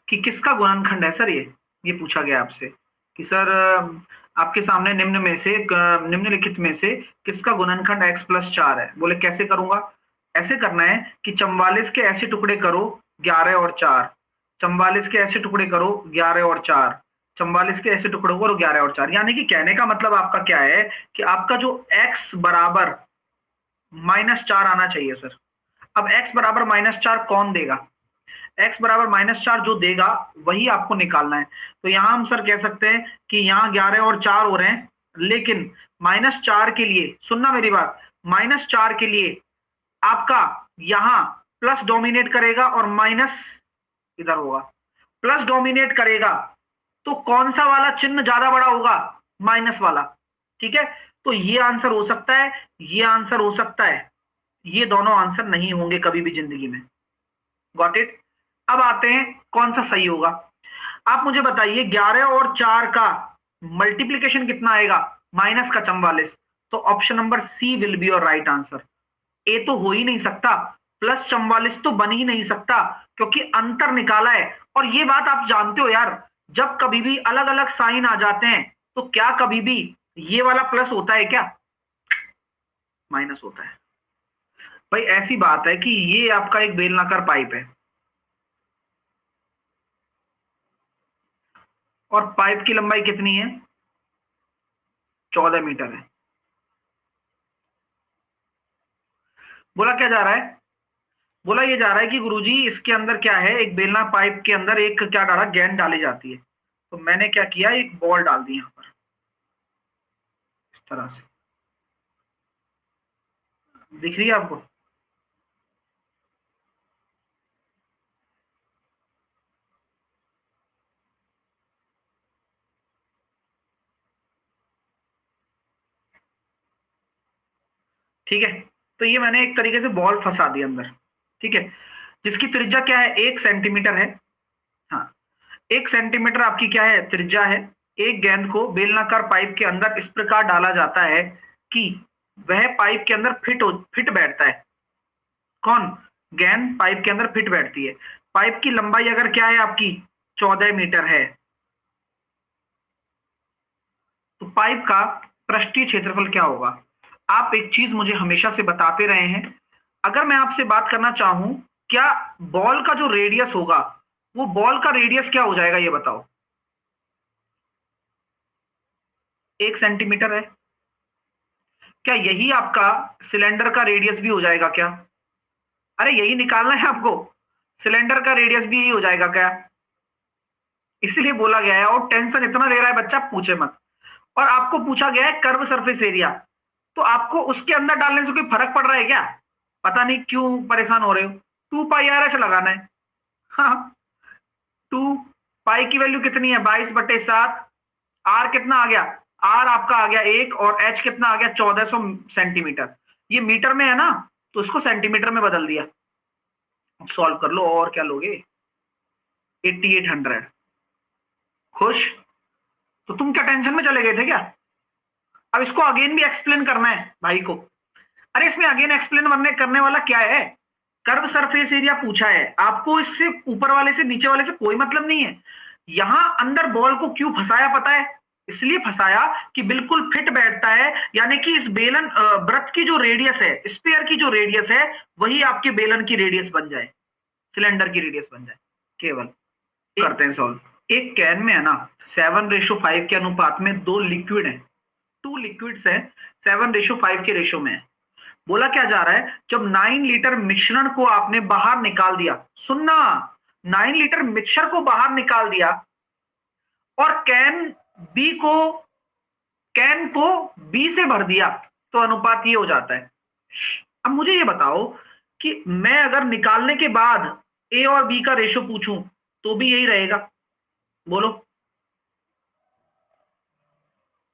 कि किसका गुणनखंड है सर, ये पूछा गया आपसे कि सर आपके सामने निम्नलिखित में से किसका गुणनखंड x + 4 है। बोले कैसे करूंगा? ऐसे करना है कि 44 के ऐसे टुकड़े करो 11 और 4, 44 के ऐसे टुकड़े करो 11 और 4, 44 के ऐसे टुकड़े करो 11 और 4। यानी कि कहने का मतलब आपका क्या है कि आपका जो x बराबर -4 आना चाहिए सर। अब x बराबर -4 कौन देगा? x बराबर -4 जो देगा वही आपको निकालना है। तो यहां हम सर कह सकते हैं कि यहां 11 और 4 हो रहे हैं, लेकिन -4 के लिए, सुनना मेरी बात, -4 के लिए आपका यहां प्लस डोमिनेट करेगा और माइनस इधर होगा। प्लस डोमिनेट करेगा तो कौन सा वाला चिन्ह ज्यादा बड़ा होगा? माइनस वाला। ठीक है, तो ये आंसर हो सकता है, ये आंसर हो सकता है, ये दोनों आंसर नहीं होंगे कभी भी जिंदगी में। Got it? अब आते हैं कौन सा सही होगा। आप मुझे बताइए 11 और 4 का मल्टीप्लीकेशन कितना आएगा? माइनस का 44। तो option number C will be your right answer. ए तो हो ही नहीं सकता, प्लस 44 तो बन ही नहीं सकता, क्योंकि अंतर निकाला है। और ये बात आप जानते हो यार, जब कभी भी अलग अलग साइन आ जाते हैं तो क्या कभी भी ये वाला प्लस होता है क्या? माइनस होता है। भाई ऐसी बात है कि ये आपका एक बेलनाकार पाइप है और पाइप की लंबाई कितनी है? 14 मीटर है। बोला क्या जा रहा है? बोला ये जा रहा है कि गुरुजी इसके अंदर क्या है, एक बेलना पाइप के अंदर एक क्या डाला, गेंद डाली जाती है। तो मैंने क्या किया, एक बॉल डाल दी यहां पर इस तरह से। दिख रही है आपको? ठीक है, तो ये मैंने एक तरीके से बॉल फंसा दी अंदर। ठीक है, जिसकी त्रिज्या क्या है? 1 सेंटीमीटर है। हाँ, 1 सेंटीमीटर आपकी क्या है? त्रिज्या है। एक गेंद को बेलनाकार पाइप के अंदर इस प्रकार डाला जाता है कि वह पाइप के अंदर फिट बैठता है। कौन? गेंद पाइप के अंदर फिट बैठती है। पाइप की लंबाई अगर क्या है आपकी? 14 मीटर है। तो पाइप का पृष्ठीय क्षेत्रफल क्या होगा? आप एक चीज मुझे हमेशा से बताते रहे हैं, अगर मैं आपसे बात करना चाहूं, क्या बॉल का जो रेडियस होगा, वो बॉल का रेडियस क्या हो जाएगा ये बताओ? 1 सेंटीमीटर है। क्या यही आपका सिलेंडर का रेडियस भी हो जाएगा क्या? अरे यही निकालना है आपको, सिलेंडर का रेडियस भी यही हो जाएगा क्या? इसलिए बोला गया है, और टेंशन इतना ले रहा है बच्चा पूछे मत। और आपको पूछा गया है कर्व सरफेस एरिया, तो आपको उसके अंदर डालने से कोई फर्क पड़ रहा है क्या? पता नहीं क्यों परेशान हो रहे हो। 2πr लगाना है। हाँ, 2 पाई की वैल्यू कितनी है? 22/7। आर कितना आ गया? आर आपका आ गया 1, और एच कितना आ गया? 1400 सेंटीमीटर। ये मीटर में है ना, तो उसको सेंटीमीटर में बदल दिया। सॉल्व कर लो, और क्या लोगे? 8800। खुश? तो तुम क्या टेंशन में चले गए थे क्या? अब इसको अगेन भी एक्सप्लेन करना है भाई को। अरे इसमें अगेन एक्सप्लेन करने वाला क्या है? कर्व सरफेस एरिया पूछा है आपको, इससे ऊपर वाले से नीचे वाले से कोई मतलब नहीं है। यहां अंदर बॉल को क्यों फंसाया पता है? इसलिए फंसाया कि बिल्कुल फिट बैठता है, यानी कि इस बेलन वृत्त की जो रेडियस है, स्फीयर की जो रेडियस है, वही आपके बेलन की रेडियस बन जाए, सिलेंडर की रेडियस बन जाए केवल। करते हैं सॉल्व। एक कैन में है ना 7:5 के अनुपात में 2 लिक्विड है, 2 लिक्विड्स है 7:5 के रेशो में है। बोला क्या जा रहा है, जब 9 लीटर मिश्रण को आपने बाहर निकाल दिया, सुनना, 9 लीटर मिक्सचर को बाहर निकाल दिया और कैन को बी से भर दिया, तो अनुपात ये हो जाता है। अब मुझे ये बताओ कि मैं अगर निकालने के बाद ए और बी का रेशो पूछूं तो भी यही रहेगा? बोलो।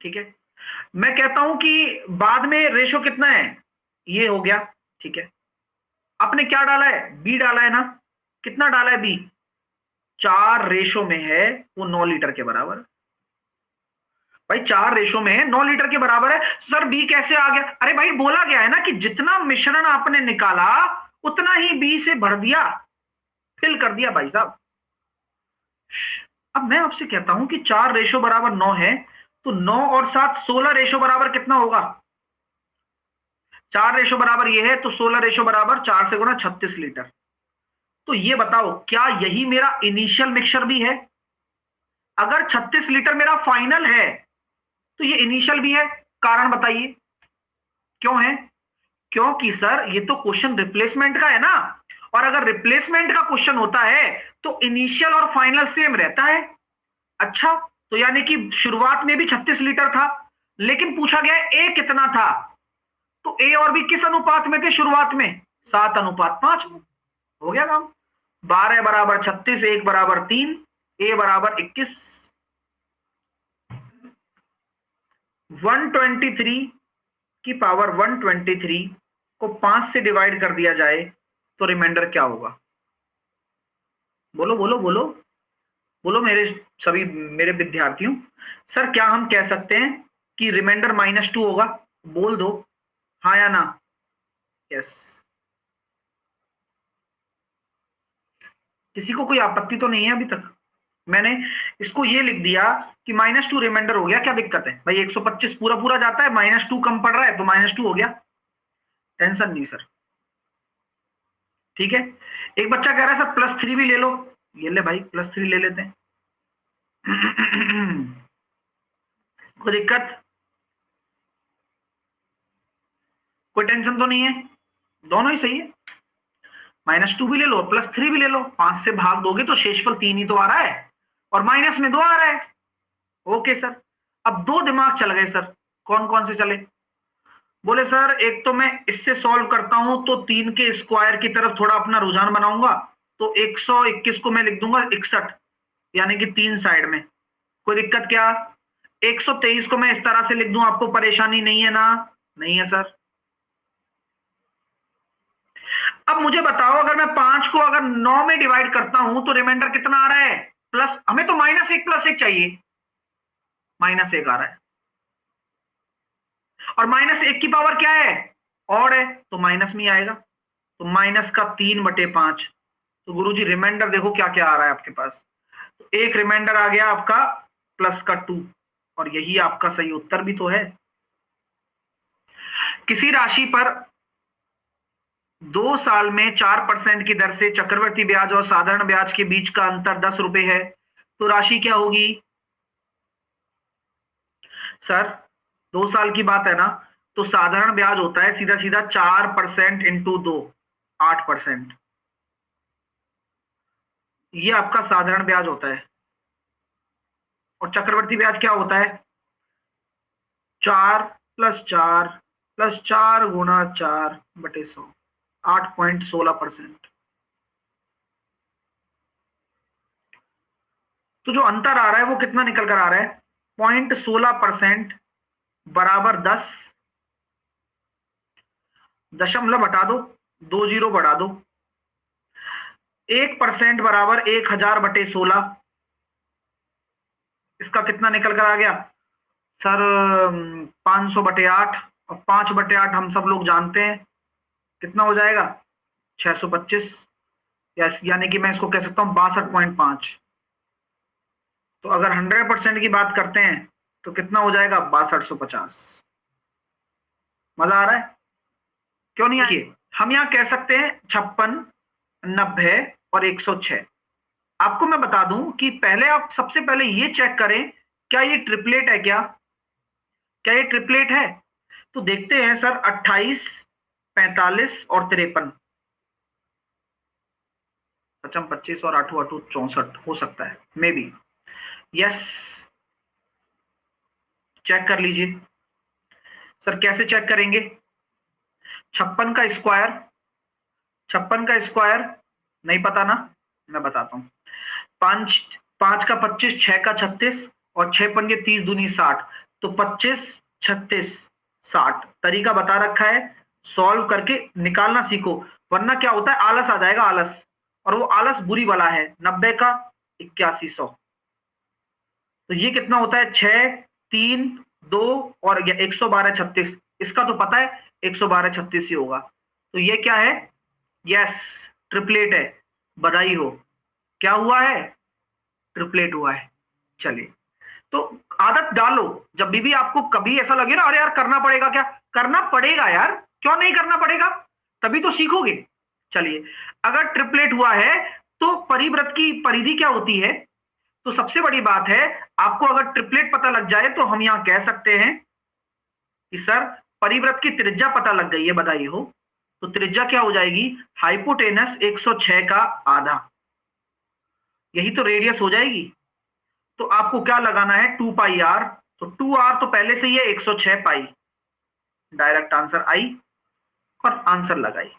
ठीक है, मैं कहता हूं कि बाद में रेशो कितना है, ये हो गया। ठीक है, आपने क्या डाला है? बी डाला है ना। कितना डाला है बी? 4 रेशो में है, वो 9 लीटर के बराबर। भाई 4 रेशो में है, 9 लीटर के बराबर है। सर बी कैसे आ गया? अरे भाई बोला गया है ना कि जितना मिश्रण आपने निकाला उतना ही बी से भर दिया, फिल कर दिया भाई साहब। अब मैं आपसे कहता हूं कि 4 रेशो बराबर 9 है, तो 9 और 7 16 रेशो बराबर कितना होगा? 4 रेशो बराबर ये है, तो 16 रेशो बराबर 4 से गुणा 36 लीटर। तो ये बताओ क्या यही मेरा इनिशियल मिक्सचर भी है? अगर 36 लीटर मेरा फाइनल है तो ये इनिशियल भी है। कारण बताइए क्यों है? क्योंकि सर ये तो क्वेश्चन रिप्लेसमेंट का है ना, और अगर रिप्लेसमेंट का क्वेश्चन होता है तो इनिशियल और फाइनल सेम रहता है। अच्छा, तो यानी कि शुरुआत में भी 36 लीटर था, लेकिन पूछा गया ए कितना था, तो ए और बी किस अनुपात में थे शुरुआत में? 7:5 में। हो गया काम। 12 बराबर 36, 1 बराबर 3, ए बराबर 21। 123 की पावर 123 को 5 से डिवाइड कर दिया जाए तो रिमाइंडर क्या होगा? बोलो बोलो बोलो बोलो मेरे सभी मेरे विद्यार्थियों। सर क्या हम कह सकते हैं कि रिमाइंडर -2 होगा? बोल दो हाँ या ना। यस। किसी को कोई आपत्ति तो नहीं है अभी तक? मैंने इसको ये लिख दिया कि -2 रिमाइंडर हो गया, क्या दिक्कत है भाई? 125 पूरा पूरा जाता है, -2 कम पड़ रहा है तो -2 हो गया, टेंशन नहीं सर। ठीक है। एक बच्चा कह रहा है सर +3 भी ले लो। ये ले भाई, +3 ले लेते हैं। कोई दिक्कत? कोई टेंशन तो नहीं है? दोनों ही सही है। -2 भी ले लो, +3 भी ले लो, 5 से भाग दोगे तो शेषफल 3 ही तो आ रहा है, और माइनस में 2 आ रहा है। Okay sir. अब दो दिमाग चल गए सर, कौन कौन से चले? बोले सर एक तो मैं इससे सॉल्व करता हूं तो 3 के स्क्वायर की तरफ थोड़ा अपना रुझान बनाऊंगा, तो 121 को मैं लिख दूंगा 61, यानी कि 3 साइड में। कोई दिक्कत क्या? 123 को मैं इस तरह से लिख दूं, आपको परेशानी नहीं है ना? नहीं है सर। अब मुझे बताओ अगर मैं 5 को अगर 9 में डिवाइड करता हूं तो रिमाइंडर कितना आ रहा है? प्लस, हमें तो -1 + 1 चाहिए, -1 आ रहा है। और -1 की पावर क्या है? ऑड है, तो माइनस में ही आएगा, तो -3/5। तो गुरुजी रिमाइंडर देखो क्या क्या आ रहा है आपके पास। तो एक रिमाइंडर आ गया आपका +2, और यही आपका सही उत्तर भी तो है। किसी राशि पर 2 साल में 4% की दर से चक्रवृद्धि ब्याज और साधारण ब्याज के बीच का अंतर 10 रुपए है, तो राशि क्या होगी? सर 2 साल की बात है ना, तो साधारण ब्याज होता है सीधा सीधा 4% इंटू 2, 8%। ये आपका साधारण ब्याज होता है। और चक्रवृद्धि ब्याज क्या होता है? 4 + 4 + 4 गुणा 4/100, 8.16%। तो जो अंतर आ रहा है वो कितना निकल कर आ रहा है? 0.16% बराबर 10, दशमलव हटा दो, 2 जीरो बढ़ा दो, 1% बराबर 1000/16। इसका कितना निकल कर आ गया सर? 500/8, और 5/8 हम सब लोग जानते हैं कितना हो जाएगा? 625, यानी कि मैं इसको कह सकता हूं 62.5। तो अगर 100% की बात करते हैं तो कितना हो जाएगा? 6250। मजा आ रहा है? क्यों नहीं? आइए हम यहां कह सकते हैं 56, 90 और 106। आपको मैं बता दूं कि पहले आप सबसे पहले ये चेक करें क्या ये ट्रिपलेट है? क्या ये ट्रिपलेट है? तो देखते हैं सर, 28, 45 और 53। 25 और 8 8 64 हो सकता है, मे बी। यस, चेक कर लीजिए। सर कैसे चेक करेंगे? 56 का स्क्वायर, 56 का स्क्वायर नहीं पता ना? मैं बताता हूं। 5 5 का 25, 6 का 36, और 6 पंजे 30 दूनी 60, तो 25, 36, 60। तरीका बता रखा है, सॉल्व करके निकालना सीखो, वरना क्या होता है आलस आ जाएगा, आलस। और वो आलस बुरी वाला है। 90 का 8100, तो ये कितना होता है? 6, 3, 2 और 112, 36। इसका तो पता है 112, 36 ही होगा। तो ये क्या है? यस, ट्रिपलेट है। बधाई हो। क्या हुआ है? ट्रिपलेट हुआ है। चलिए, तो आदत डालो, जब भी आपको कभी ऐसा लगे ना अरे यार करना पड़ेगा, क्या करना पड़ेगा यार, क्यों नहीं करना पड़ेगा, तभी तो सीखोगे। चलिए, अगर ट्रिपलेट हुआ है तो परिव्रत की परिधि क्या होती है? तो सबसे बड़ी बात है, आपको अगर ट्रिपलेट पता लग जाए तो हम यहां कह सकते हैं कि सर परिव्रत की त्रिज्या पता लग गई है, बधाई हो। तो त्रिज्या क्या हो जाएगी? हाइपोटेनस 106 का आधा, यही तो रेडियस हो जाएगी। तो आपको क्या लगाना है? 2 पाई आर। तो 2 आर तो पहले से ही है 106 पाई। डायरेक्ट आंसर आई और आंसर लगाई।